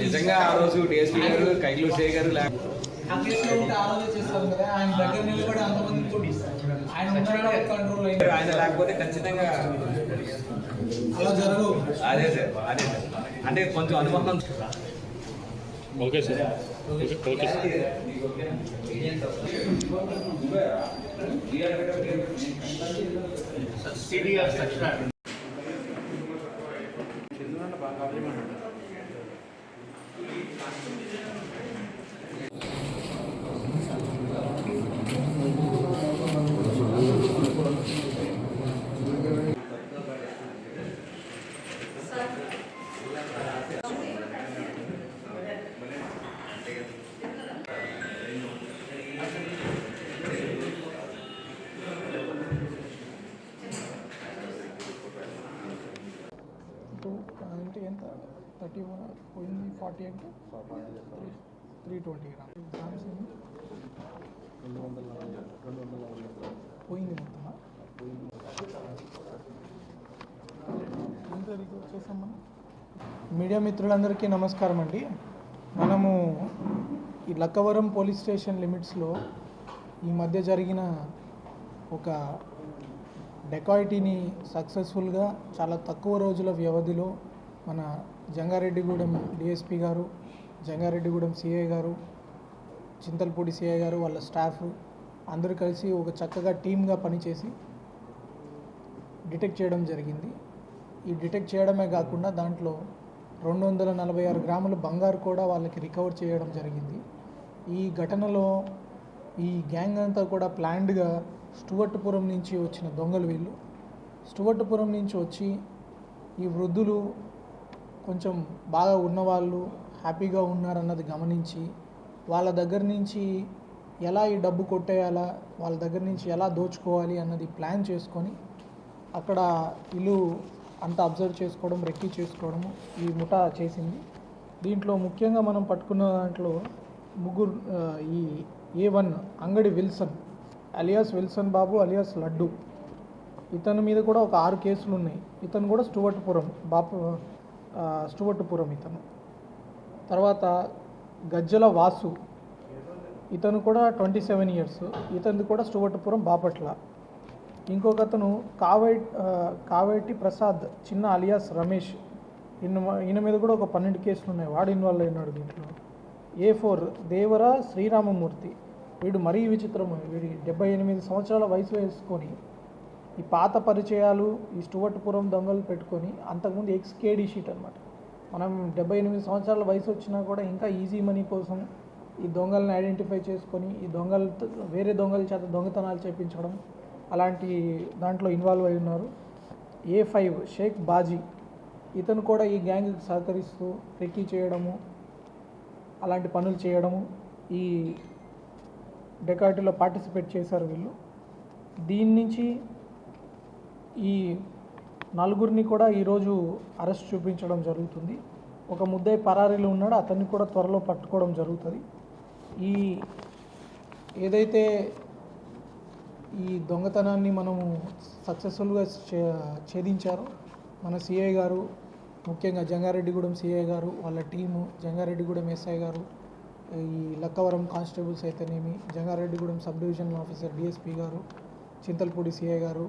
నిజంగా ఆ రోజు డిఎస్పీ గారు కైలు సే గారు ఆయన లేకపోతే ఖచ్చితంగా అలా జరగవు. అదే సార్ అంటే కొంచెం అనుబంధం. Okay sir okay sir. అంటే ఎంత 31 పోయింది, 40 అంటే 320 సామ్సంగ్ 200 పోయింది మొత్తమా ఎంత రికవర్ చేసాం మనం. మీడియా మిత్రులందరికీ నమస్కారం అండి. మనము ఈ లక్కవరం పోలీస్ స్టేషన్ లిమిట్స్లో ఈ మధ్య జరిగిన ఒక డెకాయిటీని సక్సెస్ఫుల్గా చాలా తక్కువ రోజుల వ్యవధిలో మన జంగారెడ్డిగూడెం డిఎస్పీ గారు, జంగారెడ్డిగూడెం సిఐ గారు, చింతలపూడి సిఐ గారు, వాళ్ళ స్టాఫ్ అందరూ కలిసి ఒక చక్కగా టీమ్గా పనిచేసి డిటెక్ట్ చేయడం జరిగింది. ఈ డిటెక్ట్ చేయడమే కాకుండా దాంట్లో 246 గ్రాముల బంగారు కూడా వాళ్ళకి రికవర్ చేయడం జరిగింది. ఈ ఘటనలో ఈ గ్యాంగ్ అంతా కూడా ప్లాన్డ్గా స్టువర్ట్పురం నుంచి వచ్చిన దొంగలు వీళ్ళు. స్టువర్ట్పురం నుంచి వచ్చి ఈ వృద్ధులు కొంచెం బాగా ఉన్నవాళ్ళు హ్యాపీగా ఉన్నారన్నది గమనించి వాళ్ళ దగ్గర నుంచి ఎలా ఈ డబ్బు కొట్టేయాలా, వాళ్ళ దగ్గర నుంచి ఎలా దోచుకోవాలి అన్నది ప్లాన్ చేసుకొని అక్కడ ఇల్లు అంతా అబ్జర్వ్ చేసుకోవడం, రెక్కీ చేసుకోవడము ఈ ముఠా చేసింది. దీంట్లో ముఖ్యంగా మనం పట్టుకున్న దాంట్లో ముగ్గురు, ఈ A1 అంగడి విల్సన్ అలియాస్ విల్సన్ బాబు అలియాస్ లడ్డు, ఇతని మీద కూడా ఒక 6 కేసులు ఉన్నాయి. ఇతను కూడా స్టువర్ట్పురం ఇతను. తర్వాత గజ్జల వాసు, ఇతను కూడా 27 ఇయర్స్, ఇతనిది కూడా స్టువర్ట్పురం బాపట్ల. ఇంకొక అతను కావేటి ప్రసాద్ చిన్న అలియాస్ రమేష్, ఈయన మీద కూడా ఒక 12 కేసులు ఉన్నాయి, వాడు ఇన్వాల్వ్ అయినాడు దీంట్లో. A4 దేవర శ్రీరామమూర్తి, వీడు మరీ విచిత్రం. వీడి 78 సంవత్సరాల వయసు వేసుకొని ఈ పాత పరిచయాలు ఈ స్టువర్ట్పురం దొంగలు పెట్టుకొని, అంతకుముందు ఎక్స్కేడీ షీట్ అనమాట. మనం 78 సంవత్సరాల వయసు వచ్చినా కూడా ఇంకా ఈజీ మనీ కోసం ఈ దొంగల్ని ఐడెంటిఫై చేసుకొని ఈ వేరే దొంగల చేత దొంగతనాలు చేయించడం అలాంటి దాంట్లో ఇన్వాల్వ్ అయి ఉన్నారు. A5 షేక్ బాజీ, ఇతను కూడా ఈ గ్యాంగ్కి సహకరిస్తూ రెక్కీ చేయడము అలాంటి పనులు చేయడము ఈ డెకాయిటీలో పార్టిసిపేట్ చేశారు వీళ్ళు. దీని నుంచి ఈ నలుగురిని కూడా ఈరోజు అరెస్ట్ చూపించడం జరుగుతుంది. ఒక ముద్దాయి పరారీలో ఉన్నాడు, అతన్ని కూడా త్వరలో పట్టుకోవడం జరుగుతుంది. ఈ ఏదైతే ఈ దొంగతనాన్ని మనము సక్సెస్ఫుల్గా ఛేదించారో మన సిఐ గారు, ముఖ్యంగా జంగారెడ్డిగూడెం సిఐ గారు, వాళ్ళ టీము, జంగారెడ్డిగూడెం ఎస్ఐ గారు, ఈ లక్కవరం కానిస్టేబుల్స్ అయితేనేమి, Jangareddygudem sub divisional officer DSP గారు, చింతలపూడి సిఐ గారు,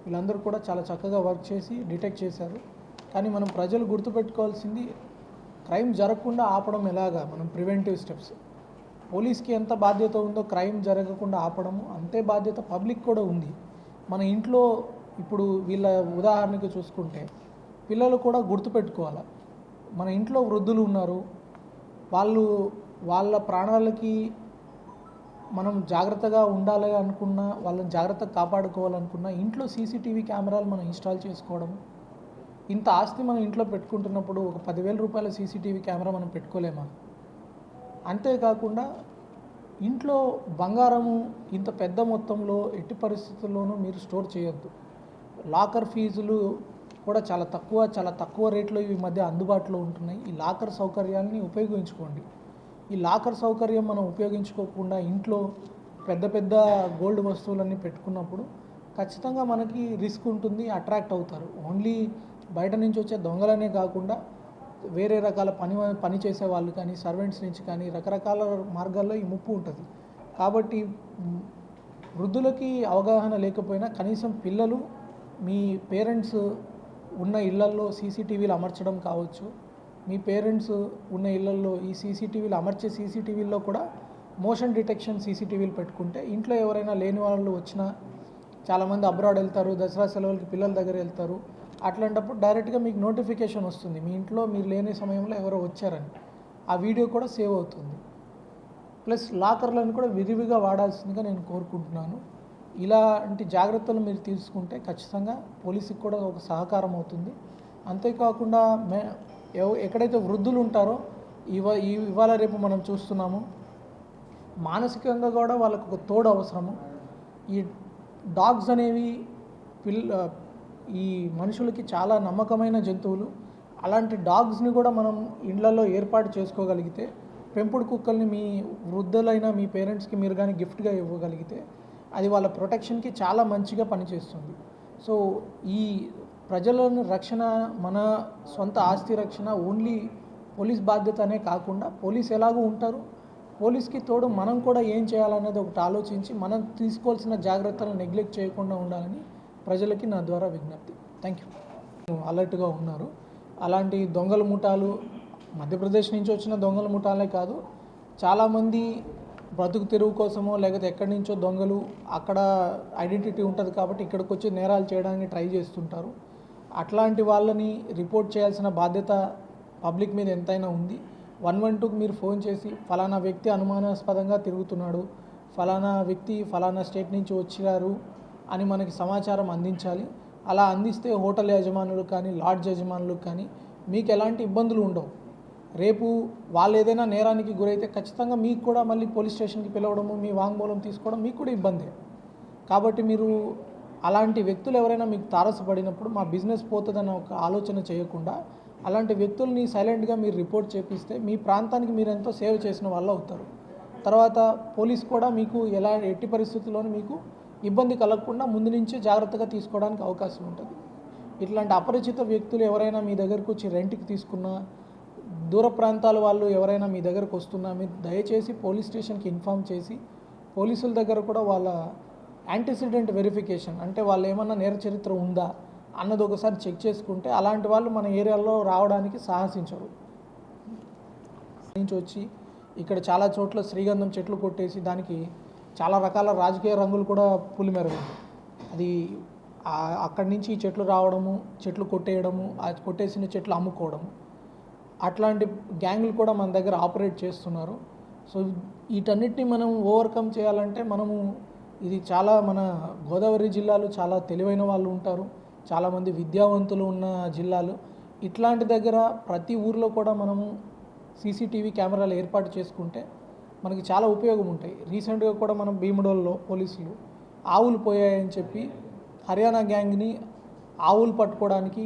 వీళ్ళందరూ కూడా చాలా చక్కగా వర్క్ చేసి డిటెక్ట్ చేశారు. కానీ మనం ప్రజలు గుర్తుపెట్టుకోవాల్సింది, క్రైమ్ జరగకుండా ఆపడం ఎలాగా, మనం ప్రివెంటివ్ స్టెప్స్. పోలీస్కి ఎంత బాధ్యత ఉందో క్రైమ్ జరగకుండా ఆపడము అంతే బాధ్యత పబ్లిక్ కూడా ఉంది. మన ఇంట్లో ఇప్పుడు వీళ్ళ ఉదాహరణకు చూసుకుంటే పిల్లలు కూడా గుర్తుపెట్టుకోవాలి, మన ఇంట్లో వృద్ధులు ఉన్నారు, వాళ్ళ ప్రాణాలకి మనం జాగ్రత్తగా ఉండాలి అనుకున్నా, వాళ్ళని జాగ్రత్తగా కాపాడుకోవాలనుకున్నా ఇంట్లో సీసీటీవీ కెమెరాలు మనం ఇన్స్టాల్ చేసుకోవడం. ఇంత ఆస్తి మనం ఇంట్లో పెట్టుకుంటున్నప్పుడు ఒక 10,000 రూపాయల సీసీటీవీ కెమెరా మనం పెట్టుకోలేమా? అంతేకాకుండా ఇంట్లో బంగారము ఇంత పెద్ద మొత్తంలో ఎట్టి పరిస్థితుల్లోనూ మీరు స్టోర్ చేయొద్దు. లాకర్ ఫీజులు కూడా చాలా తక్కువ రేట్లో ఈ మధ్య అందుబాటులో ఉంటున్నాయి. ఈ లాకర్ సౌకర్యాన్ని ఉపయోగించుకోండి. ఈ లాకర్ సౌకర్యం మనం ఉపయోగించుకోకుండా ఇంట్లో పెద్ద గోల్డ్ వస్తువులన్నీ పెట్టుకున్నప్పుడు ఖచ్చితంగా మనకి రిస్క్ ఉంటుంది, అట్రాక్ట్ అవుతారు. ఓన్లీ బయట నుంచి వచ్చే దొంగలనే కాకుండా వేరే రకాల పని చేసే వాళ్ళు కానీ సర్వెంట్స్ నుంచి కానీ రకరకాల మార్గాల్లో ఈ ముప్పు ఉంటుంది. కాబట్టి వృద్ధులకి అవగాహన లేకపోయినా కనీసం పిల్లలు మీ పేరెంట్స్ ఉన్న ఇళ్లల్లో సీసీటీవీలు అమర్చడం కావచ్చు, మీ పేరెంట్స్ ఉన్న ఇళ్లల్లో ఈ సీసీటీవీలు అమర్చే సీసీటీవీల్లో కూడా మోషన్ డిటెక్షన్ సీసీటీవీలు పెట్టుకుంటే ఇంట్లో ఎవరైనా లేని వాళ్ళు వచ్చినా, చాలామంది అబ్రాడ్ వెళ్తారు, దసరా సెలవులకి పిల్లల దగ్గర వెళ్తారు, అట్లాంటప్పుడు డైరెక్ట్గా మీకు నోటిఫికేషన్ వస్తుంది మీ ఇంట్లో మీరు లేని సమయంలో ఎవరో వచ్చారని. ఆ వీడియో కూడా సేవ్ అవుతుంది. ప్లస్ లాకర్లను కూడా విరివిగా వాడాల్సిందిగా నేను కోరుకుంటున్నాను. ఇలాంటి జాగ్రత్తలు మీరు తీసుకుంటే ఖచ్చితంగా పోలీసుకి కూడా ఒక సహకారం అవుతుంది. అంతేకాకుండా ఎక్కడైతే వృద్ధులు ఉంటారో ఇవాళ రేపు మనం చూస్తున్నాము, మానసికంగా కూడా వాళ్ళకు ఒక తోడు అవసరము. ఈ డాగ్స్ అనేవి ఈ మనుషులకి చాలా నమ్మకమైన జంతువులు. అలాంటి డాగ్స్ని కూడా మనం ఇళ్లలో ఏర్పాటు చేసుకోగలిగితే, పెంపుడు కుక్కల్ని మీ వృద్ధులైన మీ పేరెంట్స్కి మీరు కానీ గిఫ్ట్గా ఇవ్వగలిగితే అది వాళ్ళ ప్రొటెక్షన్కి చాలా మంచిగా పనిచేస్తుంది. సో ఈ ప్రజలను రక్షణ, మన సొంత ఆస్తి రక్షణ ఓన్లీ పోలీస్ బాధ్యత అనే కాకుండా పోలీస్ ఎలాగూ ఉంటారు, పోలీస్కి తోడు మనం కూడా ఏం చేయాలనేది ఒకటి ఆలోచించి మనం తీసుకోవాల్సిన జాగ్రత్తలను నెగ్లెక్ట్ చేయకుండా ఉండాలని ప్రజలకి నా ద్వారా విజ్ఞప్తి. Thank you. అలర్ట్గా ఉన్నారు. అలాంటి దొంగల ముఠాలు మధ్యప్రదేశ్ నుంచి వచ్చిన దొంగల ముఠాలే కాదు, చాలామంది బ్రతుకు తెరువు కోసమో లేకపోతే ఎక్కడి నుంచో దొంగలు అక్కడ ఐడెంటిటీ ఉంటుంది కాబట్టి ఇక్కడికి వచ్చి నేరాలు చేయడానికి ట్రై చేస్తుంటారు. అట్లాంటి వాళ్ళని రిపోర్ట్ చేయాల్సిన బాధ్యత పబ్లిక్ మీద ఎంతైనా ఉంది. 112కి మీరు ఫోన్ చేసి ఫలానా వ్యక్తి అనుమానాస్పదంగా తిరుగుతున్నాడు, ఫలానా వ్యక్తి ఫలానా స్టేట్ నుంచి వచ్చారు అని మనకి సమాచారం అందించాలి. అలా అందిస్తే హోటల్ యజమానులు కానీ లాడ్జ్ యజమానులు కానీ మీకు ఎలాంటి ఇబ్బందులు ఉండవు. రేపు వాళ్ళు ఏదైనా నేరానికి గురైతే ఖచ్చితంగా మీకు కూడా మళ్ళీ పోలీస్ స్టేషన్కి పిలవడము, మీ వాంగ్మూలం తీసుకోవడం మీకు కూడా ఇబ్బందే. కాబట్టి మీరు అలాంటి వ్యక్తులు ఎవరైనా మీకు తారసపడినప్పుడు మా బిజినెస్ పోతుందన్న ఒక ఆలోచన చేయకుండా అలాంటి వ్యక్తుల్ని సైలెంట్గా మీరు రిపోర్ట్ చేపిస్తే మీ ప్రాంతానికి మీరు ఎంతో సేవ చేసిన వాళ్ళు అవుతారు. తర్వాత పోలీస్ కూడా మీకు ఎట్టి పరిస్థితుల్లోనూ మీకు ఇబ్బంది కలగకుండా ముందు నుంచే జాగ్రత్తగా తీసుకోవడానికి అవకాశం ఉంటుంది. ఇట్లాంటి అపరిచిత వ్యక్తులు ఎవరైనా మీ దగ్గరకు వచ్చి రెంట్కి తీసుకున్నా, దూర ప్రాంతాల వాళ్ళు ఎవరైనా మీ దగ్గరకు వస్తున్నా మీరు దయచేసి పోలీస్ స్టేషన్కి ఇన్ఫామ్ చేసి పోలీసుల దగ్గర కూడా వాళ్ళ యాంటిసిడెంట్ వెరిఫికేషన్, అంటే వాళ్ళు ఏమన్నా నేర చరిత్ర ఉందా అన్నది ఒకసారి చెక్ చేసుకుంటే అలాంటి వాళ్ళు మన ఏరియాలో రావడానికి సాహసించరు. నుంచి వచ్చి ఇక్కడ చాలా చోట్ల శ్రీగంధం చెట్లు కొట్టేసి దానికి చాలా రకాల రాజకీయ రంగులు కూడా పులిమెరగదు. అది అక్కడి నుంచి చెట్లు రావడము, చెట్లు కొట్టేయడము, ఆ కొట్టేసిన చెట్లు అమ్ముకోవడము, అట్లాంటి గ్యాంగులు కూడా మన దగ్గర ఆపరేట్ చేస్తున్నారు. సో వీటన్నిటిని మనం ఓవర్కమ్ చేయాలంటే మనము చాలా మన గోదావరి జిల్లాలో చాలా తెలివైన వాళ్ళు ఉంటారు, చాలామంది విద్యావంతులు ఉన్న జిల్లాలు. ఇట్లాంటి దగ్గర ప్రతి ఊర్లో కూడా మనము సీసీటీవీ కెమెరాలు ఏర్పాటు చేసుకుంటే మనకి చాలా ఉపయోగం ఉంటాయి. రీసెంట్గా కూడా మనం భీముడోల్లో పోలీసులు ఆవులు పోయాయని చెప్పి హర్యానా గ్యాంగ్ని ఆవులు పట్టుకోవడానికి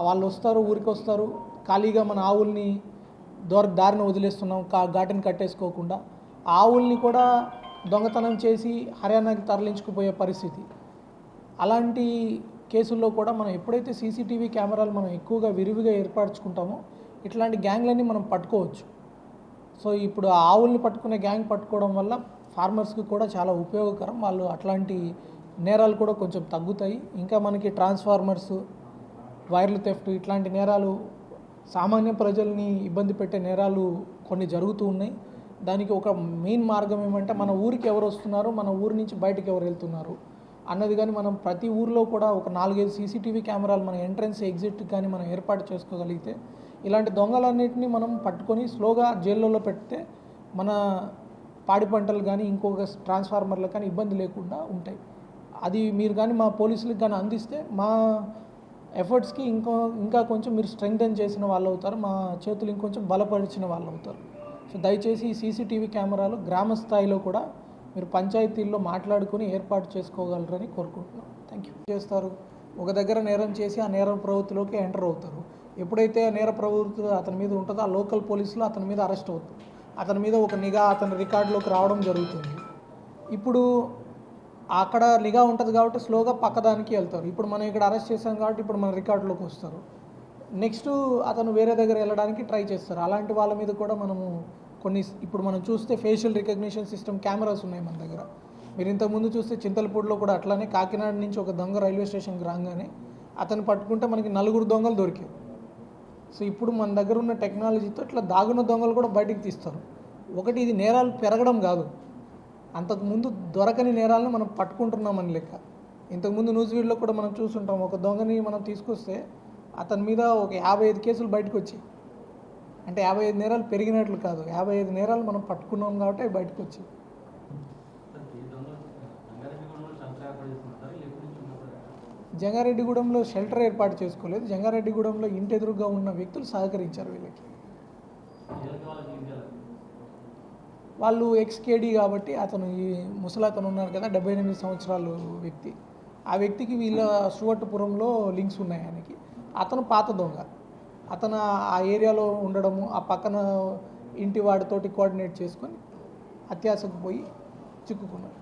వాళ్ళు వస్తారు, ఊరికి వస్తారు, ఖాళీగా మన ఆవుల్ని దారిని వదిలేస్తున్నాం, ఘాటిని కట్టేసుకోకుండా ఆవుల్ని కూడా దొంగతనం చేసి హర్యానాకి తరలించుకుపోయే పరిస్థితి. అలాంటి కేసుల్లో కూడా మనం ఎప్పుడైతే సీసీటీవీ కెమెరాలు మనం ఎక్కువగా విరివిగా ఏర్పరచుకుంటామో ఇట్లాంటి గ్యాంగ్లన్నీ మనం పట్టుకోవచ్చు. సో ఇప్పుడు ఆ ఆవుల్ని పట్టుకునే గ్యాంగ్ పట్టుకోవడం వల్ల ఫార్మర్స్కి కూడా చాలా ఉపయోగకరం. వాళ్ళు అట్లాంటి నేరాలు కూడా కొంచెం తగ్గుతాయి. ఇంకా మనకి ట్రాన్స్ఫార్మర్స్, వైర్లు థెఫ్ట్ ఇట్లాంటి నేరాలు, సామాన్య ప్రజల్ని ఇబ్బంది పెట్టే నేరాలు కొన్ని జరుగుతూ ఉన్నాయి. దానికి ఒక మెయిన్ మార్గం ఏమంటే మన ఊరికి ఎవరు వస్తున్నారు, మన ఊరి నుంచి బయటకు ఎవరు వెళ్తున్నారు అన్నది కానీ మనం ప్రతి ఊరిలో కూడా ఒక 4-5 సీసీటీవీ కెమెరాలు మన ఎంట్రన్స్ ఎగ్జిట్ కానీ మనం ఏర్పాటు చేసుకోగలిగితే ఇలాంటి దొంగలన్నింటినీ మనం పట్టుకొని స్లోగా జైల్లో పెడితే మన పాడి పంటలు కానీ ఇంకొక ట్రాన్స్ఫార్మర్లు కానీ ఇబ్బంది లేకుండా ఉంటాయి. అది మీరు కానీ మా పోలీసులకు కానీ అందిస్తే మా ఎఫర్ట్స్కి ఇంకా కొంచెం మీరు స్ట్రెంగ్థెన్ చేసిన వాళ్ళు అవుతారు, మా చేతులు ఇంకొంచెం బలపరిచిన వాళ్ళు అవుతారు. సో దయచేసి ఈ సీసీటీవీ కెమెరాలు గ్రామ స్థాయిలో కూడా మీరు పంచాయతీల్లో మాట్లాడుకొని ఏర్పాటు చేసుకోగలరని కోరుకుంటున్నాం. Thank you. చేస్తారు, ఒక దగ్గర నేరం చేసి ఆ నేర ప్రవృత్తిలోకి ఎంటర్ అవుతారు. ఎప్పుడైతే ఆ నేర ప్రవృత్తి అతని మీద ఉంటుందో ఆ లోకల్ పోలీసులు అతని మీద అరెస్ట్ అవుతారు, అతని మీద ఒక నిఘా అతని రికార్డులోకి రావడం జరుగుతుంది. ఇప్పుడు అక్కడ నిఘా ఉంటుంది కాబట్టి స్లోగా పక్కదానికి వెళ్తారు. ఇప్పుడు మనం ఇక్కడ అరెస్ట్ చేసాం కాబట్టి ఇప్పుడు మన రికార్డులోకి వస్తారు. నెక్స్ట్ అతను వేరే దగ్గర వెళ్ళడానికి ట్రై చేస్తారు. అలాంటి వాళ్ళ మీద కూడా మనము ఇప్పుడు మనం చూస్తే ఫేషియల్ రికగ్నిషన్ సిస్టమ్ కెమెరాస్ ఉన్నాయి మన దగ్గర. మీరు ఇంతకుముందు చూస్తే చింతలపూడిలో కూడా అట్లానే కాకినాడ నుంచి ఒక దొంగ రైల్వే స్టేషన్కి రాగానే అతను పట్టుకుంటే మనకి 4 దొంగలు దొరికారు. సో ఇప్పుడు మన దగ్గర ఉన్న టెక్నాలజీతో ఇట్లా దాగున్న దొంగలు కూడా బయటికి తీస్తారు. ఒకటి, ఇది నేరాలు పెరగడం కాదు, అంతకుముందు దొరకని నేరాలను మనం పట్టుకుంటున్నామని లెక్క. ఇంతకుముందు న్యూస్ వీడియోలో కూడా మనం చూస్తుంటాం, ఒక దొంగని మనం తీసుకొస్తే అతని మీద ఒక 55 కేసులు బయటకు వచ్చాయి. అంటే 55 నేరాలు పెరిగినట్లు కాదు, 55 నేరాలు మనం పట్టుకున్నాం కాబట్టి అవి బయటకు వచ్చాయి. జంగారెడ్డిగూడెంలో షెల్టర్ ఏర్పాటు చేసుకోలేదు. జంగారెడ్డిగూడెంలో ఇంటి ఎదురుగా ఉన్న వ్యక్తులు సహకరించారు వీళ్ళకి. వాళ్ళు ఎక్స్కేడీ కాబట్టి అతను ఈ ముసలాతను ఉన్నారు కదా 78 సంవత్సరాలు వ్యక్తి, ఆ వ్యక్తికి వీళ్ళ సువట్టుపురంలో లింక్స్ ఉన్నాయి ఆయనకి. అతను పాత దొంగ, అతను ఆ ఏరియాలో ఉండడము, ఆ పక్కన ఇంటి వాడితోటి కోఆర్డినేట్ చేసుకొని అత్యాశకు పోయి చిక్కుకున్నాడు.